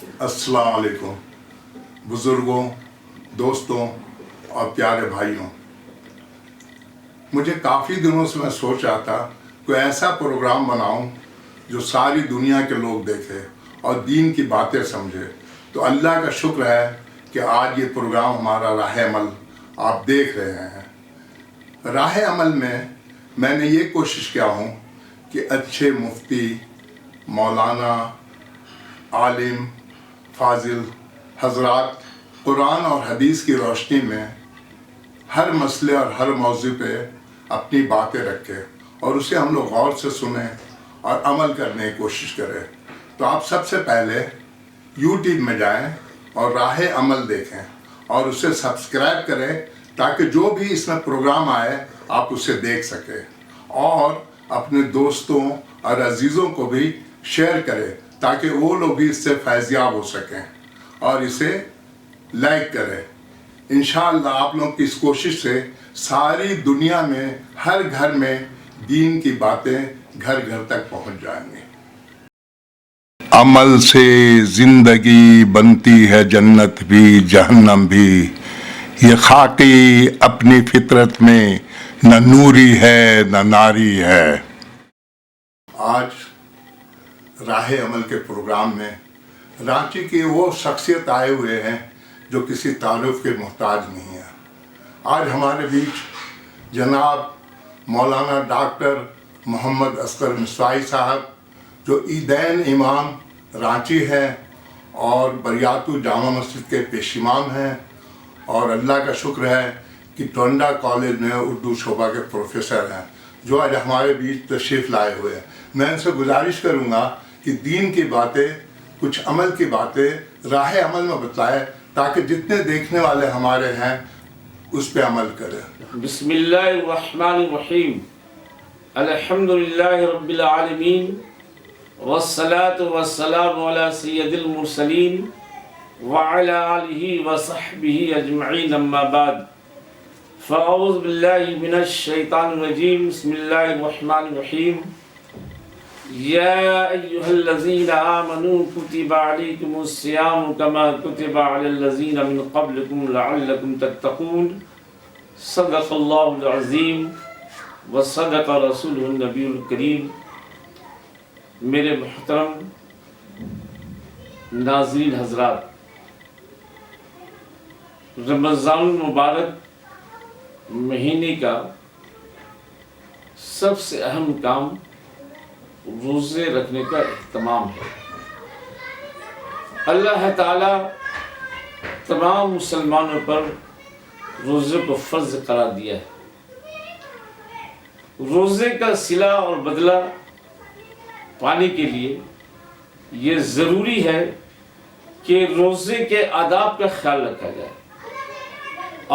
السلام علیکم بزرگوں، دوستوں اور پیارے بھائیوں، مجھے کافی دنوں سے میں سوچ رہا تھا کوئی ایسا پروگرام بناؤں جو ساری دنیا کے لوگ دیکھے اور دین کی باتیں سمجھے۔ تو اللہ کا شکر ہے کہ آج یہ پروگرام ہمارا راہ عمل آپ دیکھ رہے ہیں۔ راہ عمل میں نے یہ کوشش کیا ہوں کہ اچھے مفتی، مولانا، عالم، فاضل حضرات قرآن اور حدیث کی روشنی میں ہر مسئلے اور ہر موضوع پہ اپنی باتیں رکھے اور اسے ہم لوگ غور سے سنیں اور عمل کرنے کی کوشش کریں۔ تو آپ سب سے پہلے یوٹیوب میں جائیں اور راہ عمل دیکھیں اور اسے سبسکرائب کریں تاکہ جو بھی اس میں پروگرام آئے آپ اسے دیکھ سکیں، اور اپنے دوستوں اور عزیزوں کو بھی شیئر کریں تاکہ وہ لوگ بھی اس سے فیضیاب ہو سکیں، اور اسے لائک کریں۔ انشاءاللہ آپ لوگوں کی اس کوشش سے ساری دنیا میں ہر گھر میں دین کی باتیں گھر گھر تک پہنچ جائیں گی۔ عمل سے زندگی بنتی ہے جنت بھی جہنم بھی، یہ خاکی اپنی فطرت میں نہ نوری ہے نہ ناری ہے۔ آج راہ عمل کے پروگرام میں رانچی کی وہ شخصیت آئے ہوئے ہیں جو کسی تعارف کے محتاج نہیں ہے۔ آج ہمارے بیچ جناب مولانا ڈاکٹر محمد اصغر مصوائی صاحب، جو عیدین امام رانچی ہے اور بریاتو جامع مسجد کے پیش امام ہیں، اور اللہ کا شکر ہے کہ ٹونڈا کالج میں اردو شعبہ کے پروفیسر ہیں، جو آج ہمارے بیچ تشریف لائے ہوئے ہیں۔ میں ان سے گزارش کروں گا کہ دین کی باتیں، کچھ عمل کی باتیں راہ عمل میں بتلائے تاکہ جتنے دیکھنے والے ہمارے ہیں اس پہ عمل کریں۔ بسم اللہ الرحمن الرحیم، الحمدللہ رب العالمین، والصلاة والسلام علی سید المرسلین وعلی آلہ وصحبہ اجمعین، اما بعد، فاعوذ باللہ من الشیطان الرجیم، بسم اللہ الرحمن الرحیم، یا ایہا الذین آمنوا کتب علیکم الصیام کما کتب علی الذین من قبلکم لعلکم تتقون، صدق اللہ العظیم وصدق رسولہ النبی الکریم۔ میرے محترم ناظرین حضرات، رمضان المبارک مہینے کا سب سے اہم کام روزے رکھنے کا اہتمام ہے۔ اللہ تعالیٰ تمام مسلمانوں پر روزے کو فرض قرار دیا ہے۔ روزے کا صلہ اور بدلہ پانے کے لیے یہ ضروری ہے کہ روزے کے آداب کا خیال رکھا جائے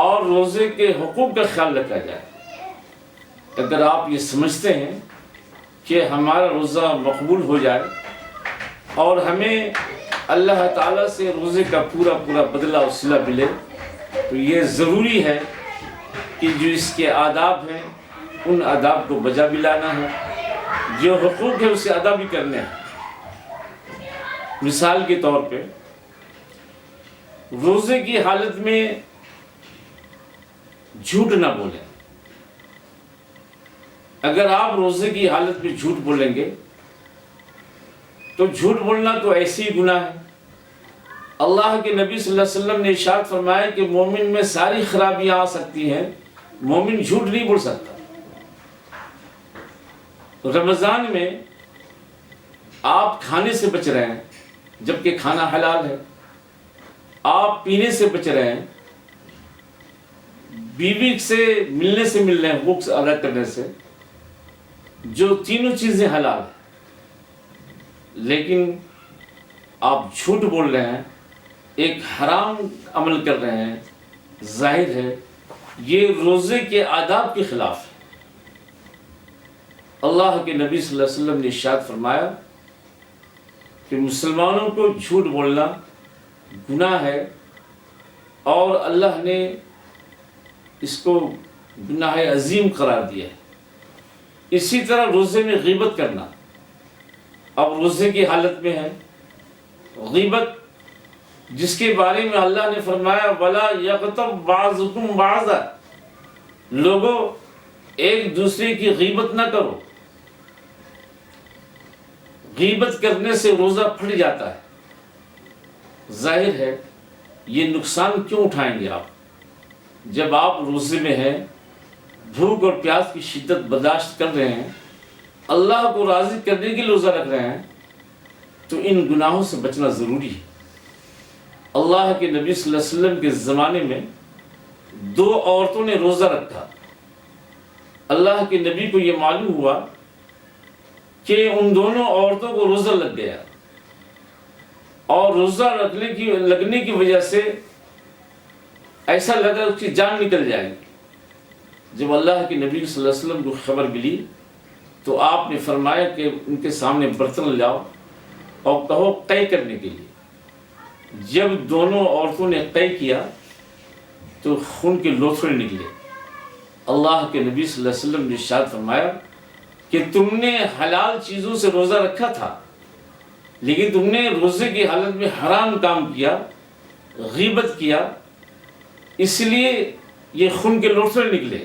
اور روزے کے حقوق کا خیال رکھا جائے۔ اگر آپ یہ سمجھتے ہیں کہ ہمارا روزہ مقبول ہو جائے اور ہمیں اللہ تعالیٰ سے روزے کا پورا بدلہ اور صلہ ملے، تو یہ ضروری ہے کہ جو اس کے آداب ہیں ان آداب کو بجا بھی لانا ہے، جو حقوق ہے اسے ادا بھی کرنے ہیں۔ مثال کے طور پہ روزے کی حالت میں جھوٹ نہ بولیں۔ اگر آپ روزے کی حالت میں جھوٹ بولیں گے تو جھوٹ بولنا تو ایسی ہی گناہ ہے۔ اللہ کے نبی صلی اللہ علیہ وسلم نے ارشاد فرمایا کہ مومن میں ساری خرابیاں آ سکتی ہیں، مومن جھوٹ نہیں بول سکتا۔ رمضان میں آپ کھانے سے بچ رہے ہیں جبکہ کھانا حلال ہے، آپ پینے سے بچ رہے ہیں، بیوی سے ملنے سے مل رہے ہیں، حقوق ادا کرنے سے، جو تینوں چیزیں حلال ہیں، لیکن آپ جھوٹ بول رہے ہیں، ایک حرام عمل کر رہے ہیں، ظاہر ہے یہ روزے کے آداب کے خلاف ہے۔ اللہ کے نبی صلی اللہ علیہ وسلم نے ارشاد فرمایا کہ مسلمانوں کو جھوٹ بولنا گناہ ہے، اور اللہ نے اس کو گناہ عظیم قرار دیا ہے۔ اسی طرح روزے میں غیبت کرنا، اب روزے کی حالت میں ہے، غیبت جس کے بارے میں اللہ نے فرمایا وَلَا يَغْتَبْ بَعْضُكُمْ بَعْضًا، لوگوں ایک دوسرے کی غیبت نہ کرو۔ غیبت کرنے سے روزہ پھٹ جاتا ہے۔ ظاہر ہے یہ نقصان کیوں اٹھائیں گے آپ؟ جب آپ روزے میں ہیں، بھوک اور پیاس کی شدت برداشت کر رہے ہیں، اللہ کو راضی کرنے کے لیے روزہ رکھ رہے ہیں، تو ان گناہوں سے بچنا ضروری ہے۔ اللہ کے نبی صلی اللہ علیہ وسلم کے زمانے میں 2 عورتوں نے روزہ رکھا۔ اللہ کے نبی کو یہ معلوم ہوا کہ ان دونوں عورتوں کو روزہ لگ گیا، اور روزہ لگنے کی وجہ سے ایسا لگا اس کی جان نکل جائے گی۔ جب اللہ کے نبی صلی اللہ علیہ وسلم کو خبر ملی تو آپ نے فرمایا کہ ان کے سامنے برتن لاؤ اور کہو قے کرنے کے لیے۔ جب دونوں عورتوں نے قے کیا تو خون کے لوتھڑے نکلے۔ اللہ کے نبی صلی اللہ علیہ وسلم نے ارشاد فرمایا کہ تم نے حلال چیزوں سے روزہ رکھا تھا، لیکن تم نے روزے کی حالت میں حرام کام کیا، غیبت کیا، اس لیے یہ خون کے لوتھڑے نکلے۔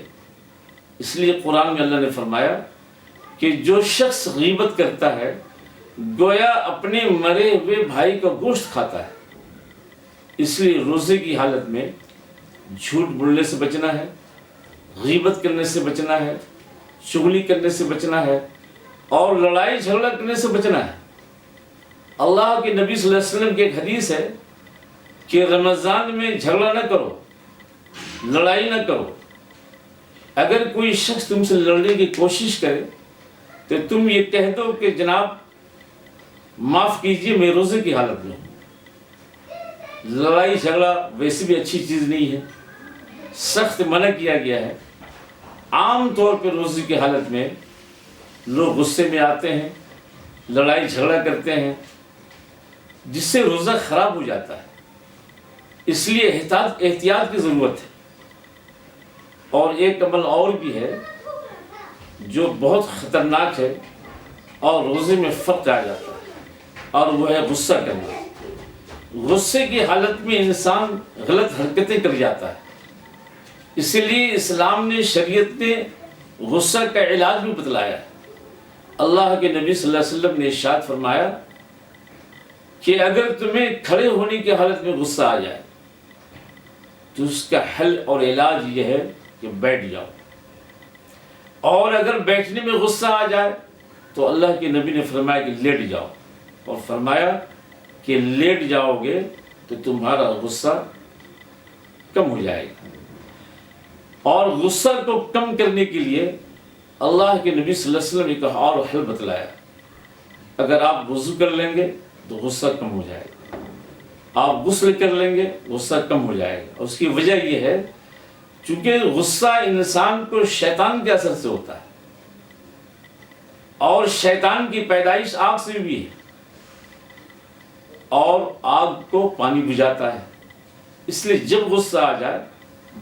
اس لیے قرآن میں اللہ نے فرمایا کہ جو شخص غیبت کرتا ہے گویا اپنے مرے ہوئے بھائی کا گوشت کھاتا ہے۔ اس لیے روزے کی حالت میں جھوٹ بولنے سے بچنا ہے، غیبت کرنے سے بچنا ہے، چغلی کرنے سے بچنا ہے، اور لڑائی جھگڑا کرنے سے بچنا ہے۔ اللہ کے نبی صلی اللہ علیہ وسلم کی ایک حدیث ہے کہ رمضان میں جھگڑا نہ کرو، لڑائی نہ کرو۔ اگر کوئی شخص تم سے لڑنے کی کوشش کرے تو تم یہ کہہ دو کہ جناب معاف کیجئے میں روزے کی حالت میں ہوں۔ لڑائی جھگڑا ویسے بھی اچھی چیز نہیں ہے، سخت منع کیا گیا ہے۔ عام طور پہ روزے کی حالت میں لوگ غصے میں آتے ہیں، لڑائی جھگڑا کرتے ہیں، جس سے روزہ خراب ہو جاتا ہے۔ اس لیے احتیاط کی ضرورت ہے۔ اور ایک عمل اور بھی ہے جو بہت خطرناک ہے اور روزے میں فرق آ جاتا ہے، اور وہ ہے غصہ کرنا۔ غصے کی حالت میں انسان غلط حرکتیں کر جاتا ہے۔ اسی لیے اسلام نے، شریعت نے غصہ کا علاج بھی بتلایا ہے۔ اللہ کے نبی صلی اللہ علیہ وسلم نے ارشاد فرمایا کہ اگر تمہیں کھڑے ہونے کی حالت میں غصہ آ جائے تو اس کا حل اور علاج یہ ہے کہ بیٹھ جاؤ، اور اگر بیٹھنے میں غصہ آ جائے تو اللہ کے نبی نے فرمایا کہ لیٹ جاؤ، اور فرمایا کہ لیٹ جاؤ گے تو تمہارا غصہ کم ہو جائے گا۔ اور غصہ کو کم کرنے کے لیے اللہ کے نبی صلی اللہ علیہ وسلم نے ایک اور حل بتلایا۔ اگر آپ وضو کر لیں گے تو غصہ کم ہو جائے گا، آپ غسل کر لیں گے غصہ کم ہو جائے گا۔ اس کی وجہ یہ ہے چونکہ غصہ انسان کو شیطان کے اثر سے ہوتا ہے، اور شیطان کی پیدائش آگ سے بھی ہے، اور آگ کو پانی بجھاتا ہے۔ اس لیے جب غصہ آ جائے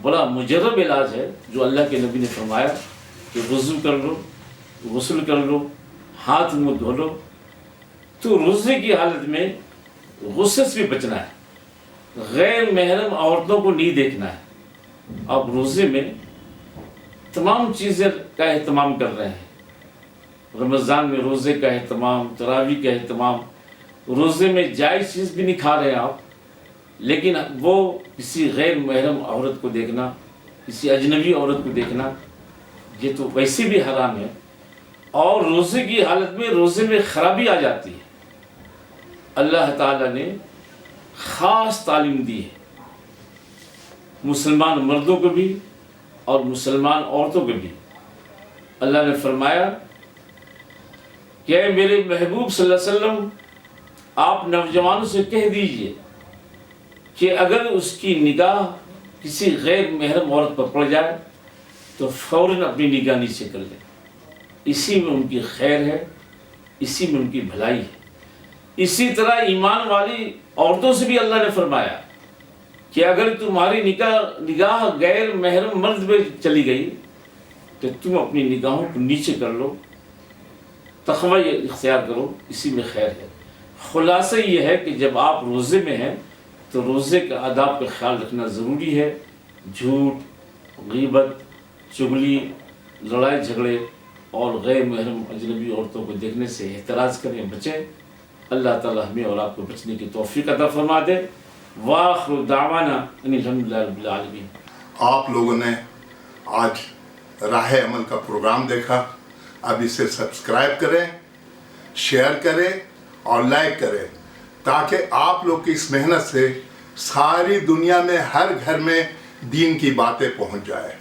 بڑا مجرب علاج ہے جو اللہ کے نبی نے فرمایا کہ وضو کر لو، غسل کر لو، ہاتھ منہ دھو لو۔ تو روزے کی حالت میں غصے سے بھی بچنا ہے، غیر محرم عورتوں کو نہیں دیکھنا ہے۔ آپ روزے میں تمام چیزیں کا اہتمام کر رہے ہیں، رمضان میں روزے کا اہتمام، تراویح کا اہتمام، روزے میں جائز چیز بھی نہیں کھا رہے ہیں آپ، لیکن وہ کسی غیر محرم عورت کو دیکھنا، کسی اجنبی عورت کو دیکھنا، یہ تو ویسے بھی حرام ہے، اور روزے کی حالت میں روزے میں خرابی آ جاتی ہے۔ اللہ تعالیٰ نے خاص تعلیم دی ہے مسلمان مردوں کو بھی اور مسلمان عورتوں کو بھی۔ اللہ نے فرمایا کہ اے میرے محبوب صلی اللہ علیہ وسلم، آپ نوجوانوں سے کہہ دیجئے کہ اگر اس کی نگاہ کسی غیر محرم عورت پر پڑ جائے تو فوراً اپنی نگاہ نیچے کر لیں، اسی میں ان کی خیر ہے، اسی میں ان کی بھلائی ہے۔ اسی طرح ایمان والی عورتوں سے بھی اللہ نے فرمایا کہ اگر تمہاری نگاہ غیر محرم مرد میں چلی گئی تو تم اپنی نگاہوں کو نیچے کر لو، تقوی اختیار کرو، اسی میں خیر ہے۔ خلاصہ یہ ہے کہ جب آپ روزے میں ہیں تو روزے کے آداب کا خیال رکھنا ضروری ہے. جھوٹ، غیبت، چغلی، لڑائی جھگڑے اور غیر محرم اجنبی عورتوں کو دیکھنے سے احتراز کریں، بچیں. اللہ تعالی ہمیں اور آپ کو بچنے کی توفیق عطا فرما دے. وآخر دعوانا ان الحمدللہ رب العالمین. آپ لوگوں نے آج راہ عمل کا پروگرام دیکھا. اب اسے سبسکرائب کریں، شیئر کریں اور لائک کریں تاکہ آپ لوگ کی اس محنت سے ساری دنیا میں ہر گھر میں دین کی باتیں پہنچ جائے.